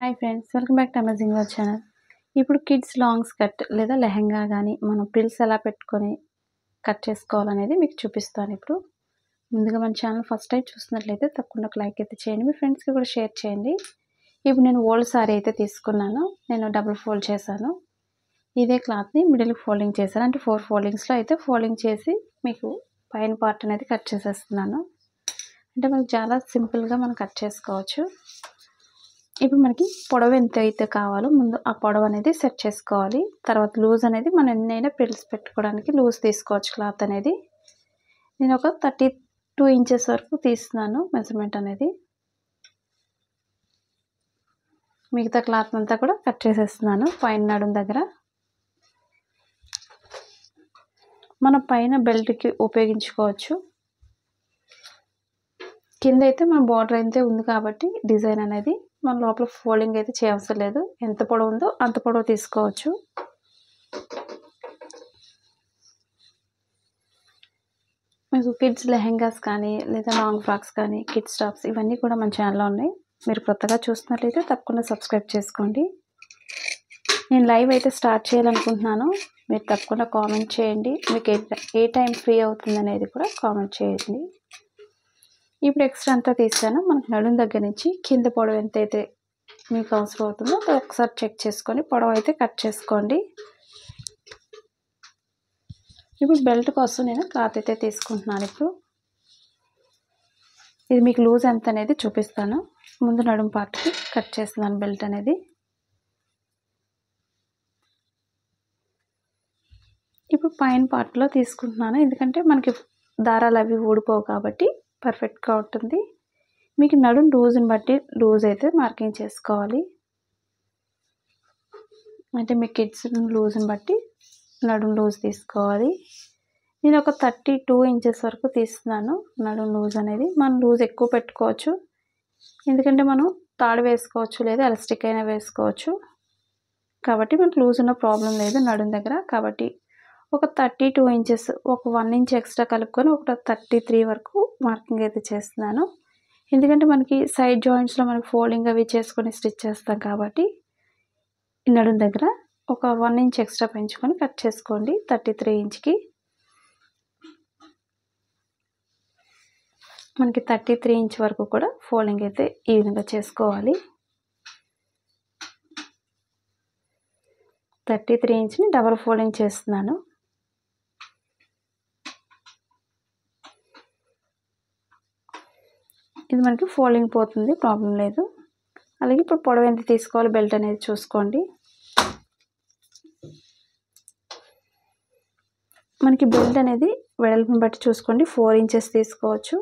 Hi friends, welcome back to amazing work channel. ఇప్పుడు kids long skirt లేదా లెహంగా కానీ మనం ప్రిల్స్ ఎలా పెట్టుకొని కట్ చేసుకోవాలనేది మీకు చూపిస్తాను. ఇప్పుడు ముందుగా మన ఛానల్ ఫస్ట్ టైం చూస్తున్నట్లయితే తప్పకుండా ఒక లైక్ అయితే చేయండి, మీ ఫ్రెండ్స్కి కూడా షేర్ చేయండి. ఇప్పుడు నేను ఓల్డ్ సారీ అయితే తీసుకున్నాను, నేను డబుల్ ఫోల్డ్ చేశాను. ఇదే క్లాత్ని మిడిల్ ఫోల్డింగ్ చేశాను, అంటే 4 ఫోల్డింగ్స్లో అయితే ఫోల్డింగ్ చేసి మీకు పైన పార్ట్ అనేది కట్ చేసేస్తున్నాను. అంటే మనకు చాలా సింపుల్గా మనం కట్ చేసుకోవచ్చు. ఇప్పుడు మనకి పొడవు ఎంత అయితే కావాలో ముందు ఆ పొడవు అనేది సెట్ చేసుకోవాలి. తర్వాత లూజ్ అనేది మనం ఎన్నైనా ప్రిల్స్ పెట్టుకోవడానికి లూజ్ తీసుకోవచ్చు క్లాత్ అనేది. నేను ఒక 32 ఇంచెస్ వరకు తీస్తున్నాను మెజర్మెంట్ అనేది. మిగతా క్లాత్ అంతా కూడా కట్ చేసేస్తున్నాను పైన నడుం దగ్గర. మన పైన బెల్ట్కి ఉపయోగించుకోవచ్చు. కింద అయితే మన బార్డర్ అయితే ఉంది కాబట్టి డిజైన్ అనేది మన లోపల ఫోల్డింగ్ అయితే చేయవసరం లేదు. ఎంత పొడవు ఉందో అంత పొడవు తీసుకోవచ్చు. మీకు కిడ్స్ లెహెంగాస్ కానీ లేదా లాంగ్ ఫ్రాక్స్ కానీ కిడ్స్ టాప్స్ ఇవన్నీ కూడా మన ఛానల్లో ఉన్నాయి. మీరు కొత్తగా చూస్తున్నట్లయితే తప్పకుండా సబ్స్క్రైబ్ చేసుకోండి. నేను లైవ్ అయితే స్టార్ట్ చేయాలనుకుంటున్నాను. మీరు తప్పకుండా కామెంట్ చేయండి, మీకు ఏ టైం ఫ్రీ అవుతుంది అనేది కూడా కామెంట్ చేయండి. ఇప్పుడు ఎక్స్ట్రా అంతా తీసాను. మనకు నడుం దగ్గర నుంచి కింద పొడవు ఎంతైతే మీకు అవసరం అవుతుందో అది ఒకసారి చెక్ చేసుకొని పొడవు అయితే కట్ చేసుకోండి. ఇప్పుడు బెల్ట్ కోసం నేను క్లాత్ అయితే తీసుకుంటున్నాను. ఇప్పుడు ఇది మీకు లూజ్ ఎంత అనేది చూపిస్తాను. ముందు నడుం పార్ట్కి కట్ చేస్తున్నాను బెల్ట్ అనేది. ఇప్పుడు పైన పార్ట్లో తీసుకుంటున్నాను, ఎందుకంటే మనకి దారాలు అవి ఊడిపోవు కాబట్టి పర్ఫెక్ట్గా ఉంటుంది. మీకు నడుం లూజ్ని బట్టి లూజ్ అయితే మార్కింగ్ చేసుకోవాలి. అంటే మీ కిడ్స్ లూజ్ని బట్టి నడుం లూజ్ తీసుకోవాలి. నేను ఒక 32 ఇంచెస్ వరకు తీస్తున్నాను నడుం లూజ్ అనేది. మనం లూజ్ ఎక్కువ పెట్టుకోవచ్చు, ఎందుకంటే మనం తాడు వేసుకోవచ్చు లేదా ఎలాస్టిక్ అయినా వేసుకోవచ్చు. కాబట్టి మనకు లూజ్ ఉన్న ప్రాబ్లం లేదు నడుం దగ్గర. కాబట్టి ఒక 32 ఇంచెస్, ఒక 1 ఇంచ్ ఎక్స్ట్రా కలుపుకొని ఒక 33 వరకు మార్కింగ్ అయితే చేస్తున్నాను. ఎందుకంటే మనకి సైడ్ జాయింట్స్లో మనకి ఫోల్డింగ్ అవి చేసుకొని స్టిచ్ చేస్తాం కాబట్టి నడుం దగ్గర ఒక 1 ఇంచ్ ఎక్స్ట్రా పెంచుకొని కట్ చేసుకోండి 33 ఇంచ్కి. మనకి 33 ఇంచ్ వరకు కూడా ఫోల్డింగ్ అయితే ఈ విధంగా చేసుకోవాలి. 33 ఇంచ్ని డబల్ ఫోల్డింగ్ చేస్తున్నాను. ఇది మనకి ఫోల్డింగ్ పోతుంది, ప్రాబ్లం లేదు. అలాగే ఇప్పుడు పొడవు ఎంత తీసుకోవాలి బెల్ట్ అనేది చూసుకోండి. మనకి బెల్ట్ అనేది వెడల్పుని బట్టి చూసుకోండి. 4 ఇంచెస్ తీసుకోవచ్చు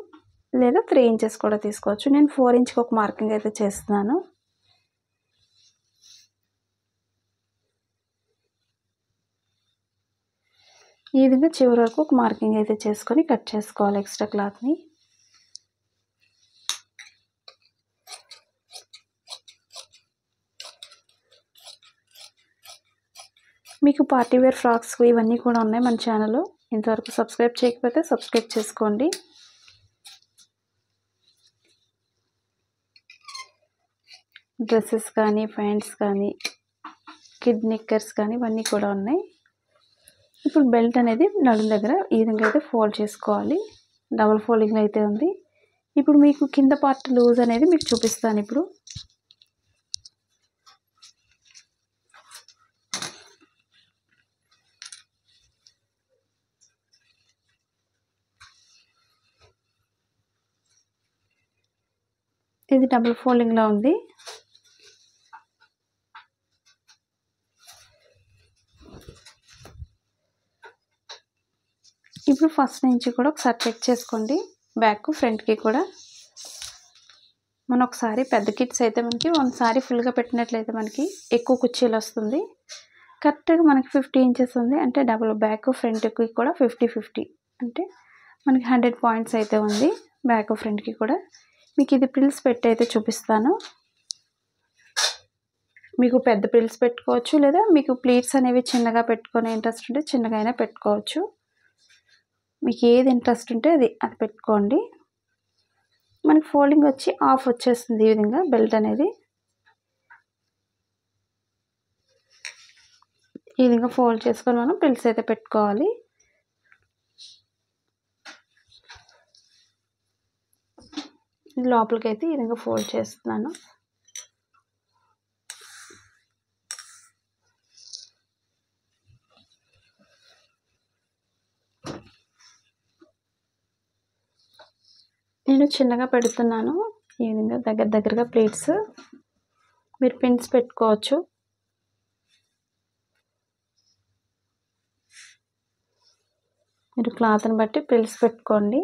లేదా 3 ఇంచెస్ కూడా తీసుకోవచ్చు. నేను 4 ఇంచ్కి ఒక మార్కింగ్ అయితే చేస్తున్నాను. ఈ విధంగా చివరి వరకు ఒక మార్కింగ్ అయితే చేసుకొని కట్ చేసుకోవాలి ఎక్స్ట్రా క్లాత్ని. మీకు పార్టీవేర్ ఫ్రాక్స్ ఇవన్నీ కూడా ఉన్నాయి మన ఛానల్లో. ఇంతవరకు సబ్స్క్రైబ్ చేయకపోతే సబ్స్క్రైబ్ చేసుకోండి. డ్రెస్సెస్ కానీ ప్యాంట్స్ కానీ కిడ్ నిక్కర్స్ కానీ ఇవన్నీ కూడా ఉన్నాయి. ఇప్పుడు బెల్ట్ అనేది నడుం దగ్గర ఈ విధంగా అయితే ఫోల్డ్ చేసుకోవాలి. డబుల్ ఫోల్డింగ్ అయితే ఉంది. ఇప్పుడు మీకు కింద పార్ట్ లూజ్ అనేది మీకు చూపిస్తాను. ఇప్పుడు ఇది డబుల్ ఫోల్డింగ్లో ఉంది. ఇప్పుడు ఫస్ట్ నుంచి కూడా ఒకసారి చెక్ చేసుకోండి, బ్యాక్ ఫ్రంట్కి కూడా. మనం ఒకసారి పెద్ద కిట్స్ అయితే మనకి ఒకసారి ఫుల్గా పెట్టినట్లయితే మనకి ఎక్కువ కుర్చీలు వస్తుంది. కరెక్ట్గా మనకి 50 ఇంచెస్ ఉంది, అంటే డబుల్ బ్యాక్ ఫ్రంట్కి కూడా 50-50, అంటే మనకి 100 పాయింట్స్ అయితే ఉంది బ్యాక్ ఫ్రంట్కి కూడా. మీకు ఇది ప్రిల్స్ పెట్టి అయితే చూపిస్తాను. మీకు పెద్ద ప్రిల్స్ పెట్టుకోవచ్చు లేదా మీకు ప్లీట్స్ అనేవి చిన్నగా పెట్టుకునే ఇంట్రెస్ట్ ఉంటే చిన్నగా అయినా పెట్టుకోవచ్చు. మీకు ఏది ఇంట్రెస్ట్ ఉంటే అది పెట్టుకోండి. మనకి ఫోల్డింగ్ వచ్చి ఆఫ్ వచ్చేస్తుంది ఈ విధంగా బెల్ట్ అనేది. ఈ విధంగా ఫోల్డ్ చేసుకొని మనం ప్రిల్స్ అయితే పెట్టుకోవాలి. లోపలికైతే ఈ విధంగా ఫోల్డ్ చేస్తున్నాను. నేను చిన్నగా పెడుతున్నాను. ఈ విధంగా దగ్గరగా ప్లేట్స్ మీరు పిన్స్ పెట్టుకోవచ్చు. మీరు క్లాత్ని బట్టి ప్రిల్స్ పెట్టుకోండి.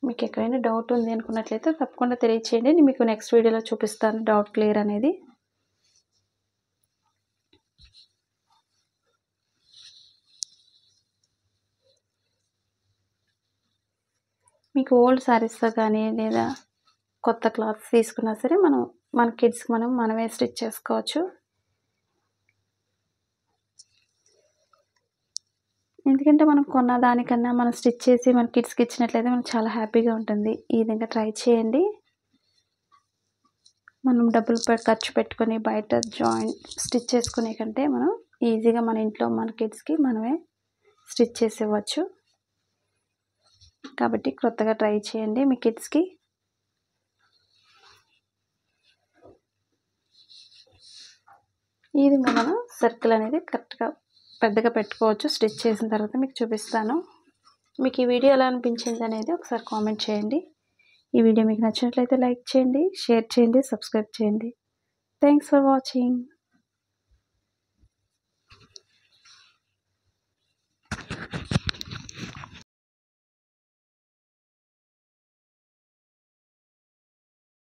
మీకు ఎక్కడైనా డౌట్ ఉంది అనుకున్నట్లయితే తప్పకుండా తెలియచేయండి. నేను మీకు నెక్స్ట్ వీడియోలో చూపిస్తాను డౌట్ క్లియర్ అనేది. మీకు ఓల్డ్ శారీస్తో కానీ లేదా కొత్త క్లాత్స్ తీసుకున్నా సరే మన కిడ్స్కి మనమే స్టిచ్ చేసుకోవచ్చు. ఎందుకంటే మనం కొన్న దానికన్నా మనం స్టిచ్ చేసి మన కిడ్స్కి ఇచ్చినట్లయితే మనకు చాలా హ్యాపీగా ఉంటుంది. ఈ విధంగా ట్రై చేయండి. మనం డబ్బులు ఖర్చు పెట్టుకొని బయట స్టిచ్ చేసుకునే కంటే మనం ఈజీగా మన ఇంట్లో మన కిడ్స్కి మనమే స్టిచ్ చేసి ఇవ్వచ్చు. కాబట్టి కొత్తగా ట్రై చేయండి మీ కిడ్స్కి. ఈ విధంగా మనం సర్కిల్ అనేది కరెక్ట్గా పెద్దగా పెట్టుకోవచ్చు. స్టిచ్ చేసిన తర్వాత మీకు చూపిస్తాను. మీకు ఈ వీడియో ఎలా అనిపించింది అనేది ఒకసారి కామెంట్ చేయండి. ఈ వీడియో మీకు నచ్చినట్లయితే లైక్ చేయండి, షేర్ చేయండి, సబ్స్క్రైబ్ చేయండి. Thanks for watching.